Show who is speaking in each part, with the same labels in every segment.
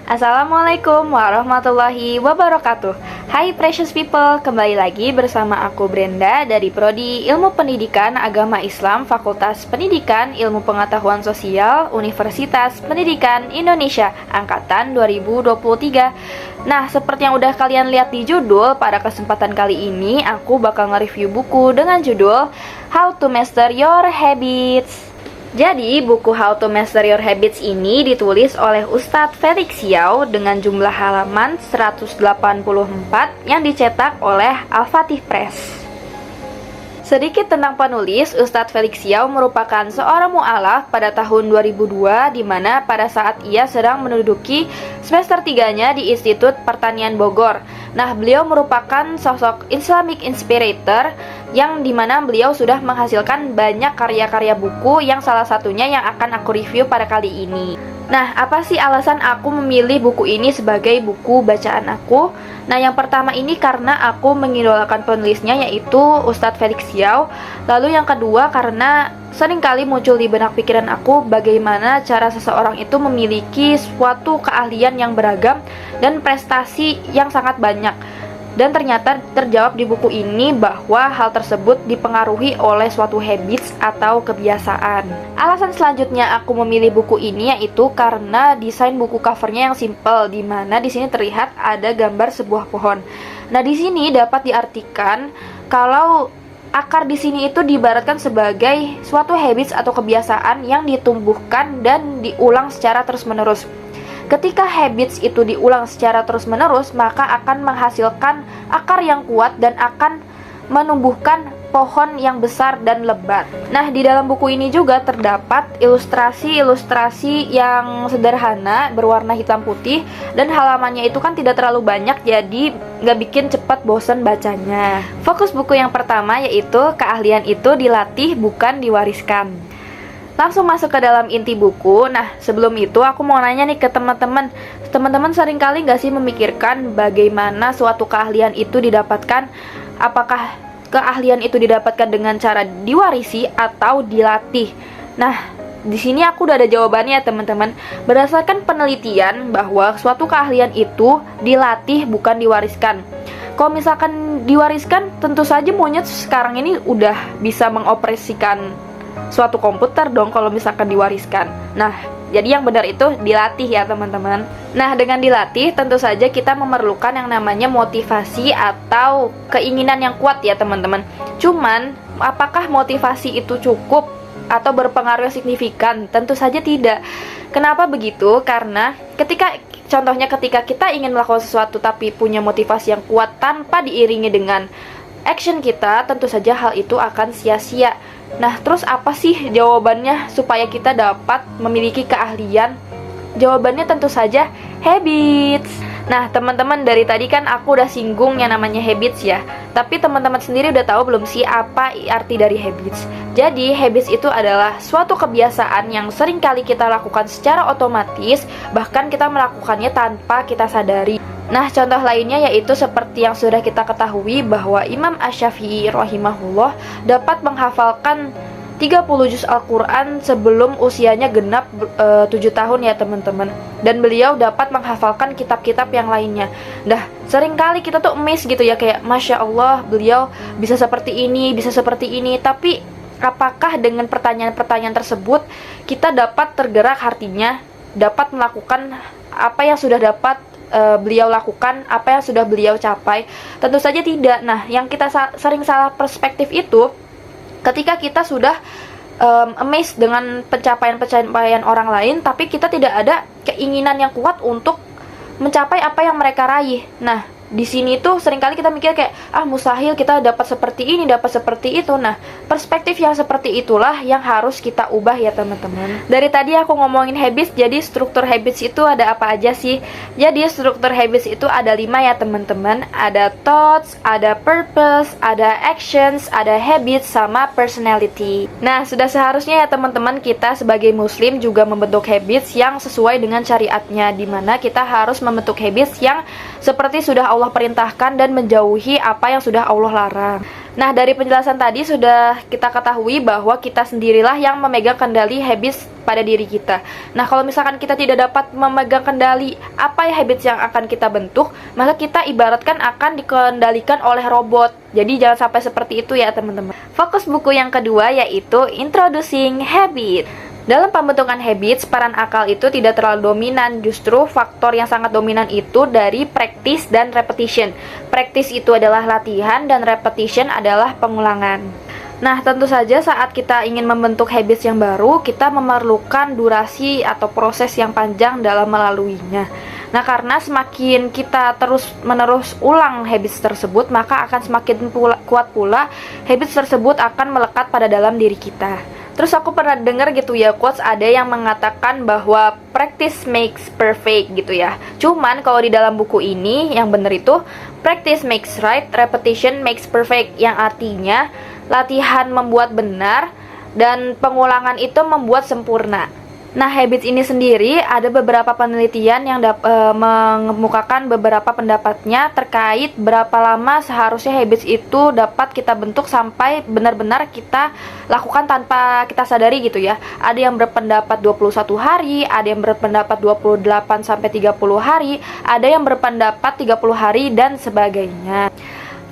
Speaker 1: Assalamualaikum warahmatullahi wabarakatuh. Hai precious people, kembali lagi bersama aku Brenda dari Prodi Ilmu Pendidikan Agama Islam Fakultas Pendidikan Ilmu Pengetahuan Sosial Universitas Pendidikan Indonesia Angkatan 2023. Nah, seperti yang udah kalian lihat di judul, pada kesempatan kali ini aku bakal nge-review buku dengan judul How to Master Your Habits. Jadi, buku How to Master Your Habits ini ditulis oleh Ustadz Felix Xiao dengan jumlah halaman 184 yang dicetak oleh Al-Fatih Press. Sedikit tentang penulis, Ustadz Felix Xiao merupakan seorang mu'alaf pada tahun 2002, di mana pada saat ia sedang menduduki semester 3-nya di Institut Pertanian Bogor. Nah, beliau merupakan sosok Islamic inspirator yang dimana beliau sudah menghasilkan banyak karya-karya buku yang salah satunya yang akan aku review pada kali ini. Nah, apa sih alasan aku memilih buku ini sebagai buku bacaan aku? Nah, yang pertama ini karena aku mengidolakan penulisnya, yaitu Ustadz Felix Xiao. Lalu yang kedua karena seringkali muncul di benak pikiran aku bagaimana cara seseorang itu memiliki suatu keahlian yang beragam dan prestasi yang sangat banyak. Dan ternyata terjawab di buku ini bahwa hal tersebut dipengaruhi oleh suatu habits atau kebiasaan. Alasan selanjutnya aku memilih buku ini yaitu karena desain buku covernya yang simple, di mana di sini terlihat ada gambar sebuah pohon. Nah, di sini dapat diartikan kalau akar di sini itu diibaratkan sebagai suatu habits atau kebiasaan yang ditumbuhkan dan diulang secara terus-menerus. Ketika habits itu diulang secara terus-menerus, maka akan menghasilkan akar yang kuat dan akan menumbuhkan pohon yang besar dan lebat. Nah, di dalam buku ini juga terdapat ilustrasi-ilustrasi yang sederhana berwarna hitam putih, dan halamannya itu kan tidak terlalu banyak, jadi nggak bikin cepat bosan bacanya. Fokus buku yang pertama yaitu keahlian itu dilatih bukan diwariskan. Langsung masuk ke dalam inti buku. Nah, sebelum itu aku mau nanya nih ke teman-teman. Teman-teman seringkali nggak sih memikirkan bagaimana suatu keahlian itu didapatkan? Apakah keahlian itu didapatkan dengan cara diwarisi atau dilatih? Nah, di sini aku udah ada jawabannya, teman-teman. Berdasarkan penelitian bahwa suatu keahlian itu dilatih bukan diwariskan. Kalau misalkan diwariskan, tentu saja monyet sekarang ini udah bisa mengoperasikan suatu komputer dong kalau misalkan diwariskan. Nah, jadi yang benar itu dilatih ya teman-teman. Nah, dengan dilatih tentu saja kita memerlukan yang namanya motivasi atau keinginan yang kuat ya teman-teman. Cuman, apakah motivasi itu cukup atau berpengaruh signifikan? Tentu saja tidak. Kenapa begitu? Karena contohnya ketika kita ingin melakukan sesuatu tapi punya motivasi yang kuat tanpa diiringi dengan action kita, tentu saja hal itu akan sia-sia. Nah, terus apa sih jawabannya supaya kita dapat memiliki keahlian? Jawabannya tentu saja habits. Nah, teman-teman, dari tadi kan aku udah singgung yang namanya habits ya. Tapi teman-teman sendiri udah tahu belum sih apa arti dari habits? Jadi, habits itu adalah suatu kebiasaan yang sering kali kita lakukan secara otomatis, bahkan kita melakukannya tanpa kita sadari. Nah, contoh lainnya yaitu seperti yang sudah kita ketahui bahwa Imam Asy-Syafi'i rahimahullah dapat menghafalkan 30 juz Al-Quran sebelum usianya genap 7 tahun ya teman-teman. Dan beliau dapat menghafalkan kitab-kitab yang lainnya. Nah, seringkali kita tuh miss gitu ya, kayak Masya Allah beliau bisa seperti ini, bisa seperti ini. Tapi apakah dengan pertanyaan-pertanyaan tersebut kita dapat tergerak hatinya, dapat melakukan apa yang sudah dapat beliau lakukan, apa yang sudah beliau capai? Tentu saja tidak. Nah, yang kita sering salah perspektif itu ketika kita sudah amazed dengan pencapaian-pencapaian orang lain, tapi kita tidak ada keinginan yang kuat untuk mencapai apa yang mereka raih. Nah, di sini tuh seringkali kita mikir kayak mustahil kita dapat seperti ini, dapat seperti itu. Nah, perspektif yang seperti itulah yang harus kita ubah ya teman-teman. Dari tadi aku ngomongin habits, jadi struktur habits itu ada apa aja sih? Jadi struktur habits itu ada 5 ya teman-teman. Ada thoughts, ada purpose, ada actions, ada habits, sama personality. Nah, sudah seharusnya ya teman-teman kita sebagai muslim juga membentuk habits yang sesuai dengan syariatnya, dimana kita harus membentuk habits yang seperti sudah Allah perintahkan dan menjauhi apa yang sudah Allah larang. Nah, dari penjelasan tadi sudah kita ketahui bahwa kita sendirilah yang memegang kendali habits pada diri kita. Nah, kalau misalkan kita tidak dapat memegang kendali apa ya habits yang akan kita bentuk, maka kita ibaratkan akan dikendalikan oleh robot. Jadi jangan sampai seperti itu ya teman-teman. Fokus buku yang kedua yaitu Introducing Habit. Dalam pembentukan habits, peran akal itu tidak terlalu dominan. Justru faktor yang sangat dominan itu dari practice dan repetition. Practice itu adalah latihan dan repetition adalah pengulangan. Nah, tentu saja saat kita ingin membentuk habits yang baru, kita memerlukan durasi atau proses yang panjang dalam melaluinya. Nah, karena semakin kita terus-menerus ulang habits tersebut, maka akan semakin kuat pula habits tersebut akan melekat pada dalam diri kita. Terus aku pernah dengar gitu ya, quotes ada yang mengatakan bahwa practice makes perfect gitu ya. Cuman kalau di dalam buku ini yang benar itu practice makes right, repetition makes perfect, yang artinya latihan membuat benar dan pengulangan itu membuat sempurna. Nah, habits ini sendiri ada beberapa penelitian yang mengemukakan beberapa pendapatnya terkait berapa lama seharusnya habits itu dapat kita bentuk sampai benar-benar kita lakukan tanpa kita sadari gitu ya. Ada yang berpendapat 21 hari, ada yang berpendapat 28 sampai 30 hari, ada yang berpendapat 30 hari dan sebagainya.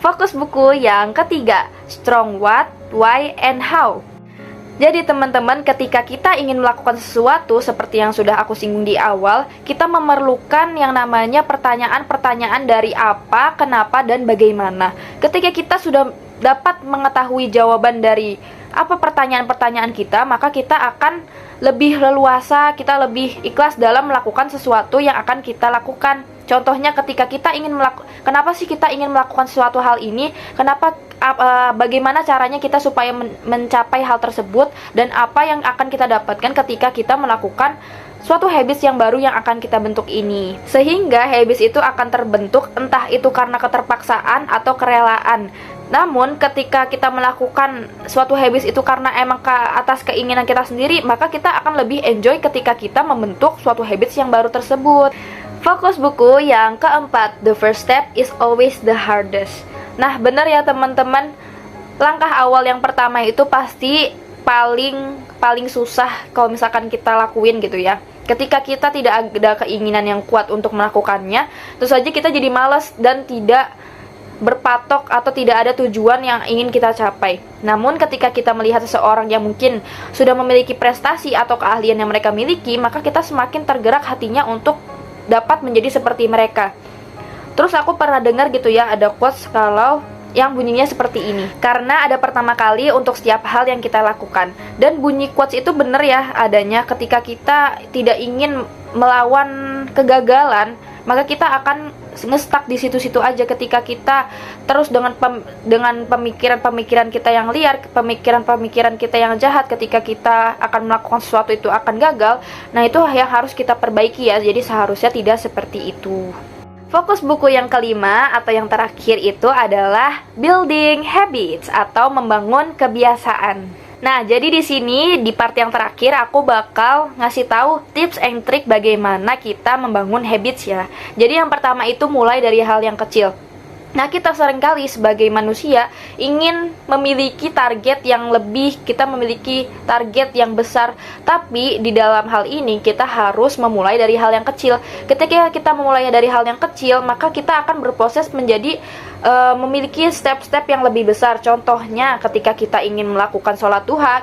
Speaker 1: Fokus buku yang ketiga, Strong What, Why, and How. Jadi teman-teman, ketika kita ingin melakukan sesuatu seperti yang sudah aku singgung di awal, kita memerlukan yang namanya pertanyaan-pertanyaan dari apa, kenapa, dan bagaimana. Ketika kita sudah dapat mengetahui jawaban dari apa pertanyaan-pertanyaan kita, maka kita akan lebih leluasa, kita lebih ikhlas dalam melakukan sesuatu yang akan kita lakukan. Contohnya ketika kita ingin kenapa sih kita ingin melakukan suatu hal ini? Bagaimana caranya kita supaya mencapai hal tersebut, dan apa yang akan kita dapatkan ketika kita melakukan suatu habits yang baru yang akan kita bentuk ini. Sehingga habits itu akan terbentuk entah itu karena keterpaksaan atau kerelaan. Namun ketika kita melakukan suatu habits itu karena emang atas keinginan kita sendiri, maka kita akan lebih enjoy ketika kita membentuk suatu habits yang baru tersebut. Fokus buku yang keempat, The first step is always the hardest. Nah, benar ya teman-teman, langkah awal yang pertama itu pasti paling susah kalau misalkan kita lakuin gitu ya. Ketika kita tidak ada keinginan yang kuat untuk melakukannya, terus saja kita jadi malas dan tidak berpatok atau tidak ada tujuan yang ingin kita capai. Namun ketika kita melihat seseorang yang mungkin sudah memiliki prestasi atau keahlian yang mereka miliki, maka kita semakin tergerak hatinya untuk dapat menjadi seperti mereka. Terus aku pernah dengar gitu ya, ada quotes kalau yang bunyinya seperti ini, karena ada pertama kali untuk setiap hal yang kita lakukan. Dan bunyi quotes itu benar ya adanya ketika kita tidak ingin melawan kegagalan, maka kita akan ngestak di situ-situ aja. Ketika kita terus dengan pemikiran-pemikiran kita yang liar, pemikiran-pemikiran kita yang jahat, ketika kita akan melakukan sesuatu itu akan gagal. Nah, itu yang harus kita perbaiki ya. Jadi seharusnya tidak seperti itu. Fokus buku yang kelima atau yang terakhir itu adalah Building Habits atau membangun kebiasaan. Nah, jadi di sini di part yang terakhir aku bakal ngasih tahu tips and trik bagaimana kita membangun habits ya. Jadi yang pertama itu mulai dari hal yang kecil. Nah, kita seringkali sebagai manusia ingin memiliki target yang lebih, kita memiliki target yang besar. Tapi di dalam hal ini kita harus memulai dari hal yang kecil. Ketika kita memulai dari hal yang kecil, maka kita akan berproses menjadi memiliki step-step yang lebih besar. Contohnya ketika kita ingin melakukan sholat duha,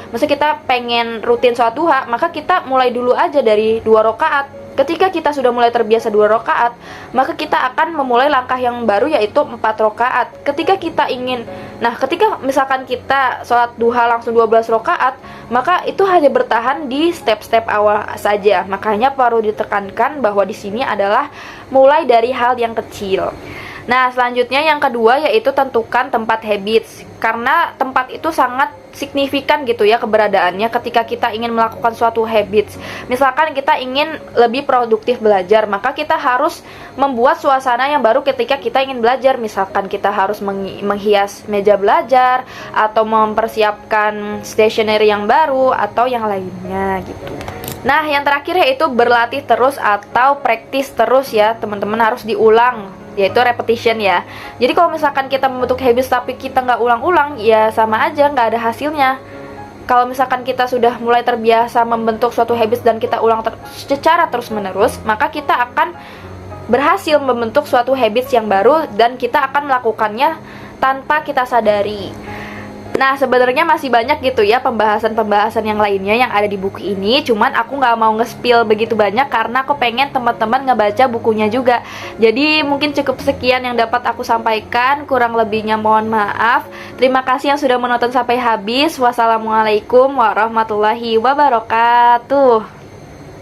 Speaker 1: maksudnya kita pengen rutin sholat duha, maka kita mulai dulu aja dari 2 rakaat. Ketika kita sudah mulai terbiasa 2 rakaat, maka kita akan memulai langkah yang baru yaitu 4 rakaat. Ketika misalkan kita sholat duha langsung 12 rakaat, maka itu hanya bertahan di step-step awal saja. Makanya perlu ditekankan bahwa di sini adalah mulai dari hal yang kecil. Nah, selanjutnya yang kedua yaitu tentukan tempat habits. Karena tempat itu sangat signifikan gitu ya keberadaannya ketika kita ingin melakukan suatu habits. Misalkan kita ingin lebih produktif belajar, maka kita harus membuat suasana yang baru ketika kita ingin belajar. Misalkan kita harus menghias meja belajar atau mempersiapkan stationery yang baru atau yang lainnya gitu. Nah, yang terakhir yaitu berlatih terus atau praktis terus ya, teman-teman, harus diulang yaitu repetition ya. Jadi kalau misalkan kita membentuk habits tapi kita nggak ulang-ulang, ya sama aja nggak ada hasilnya. Kalau misalkan kita sudah mulai terbiasa membentuk suatu habits dan kita ulang secara terus-menerus, maka kita akan berhasil membentuk suatu habits yang baru dan kita akan melakukannya tanpa kita sadari. Nah, sebenarnya masih banyak gitu ya pembahasan-pembahasan yang lainnya yang ada di buku ini. Cuman aku nggak mau nge-spill begitu banyak karena aku pengen teman-teman ngebaca bukunya juga. Jadi mungkin cukup sekian yang dapat aku sampaikan. Kurang lebihnya mohon maaf. Terima kasih yang sudah menonton sampai habis. Wassalamualaikum warahmatullahi wabarakatuh.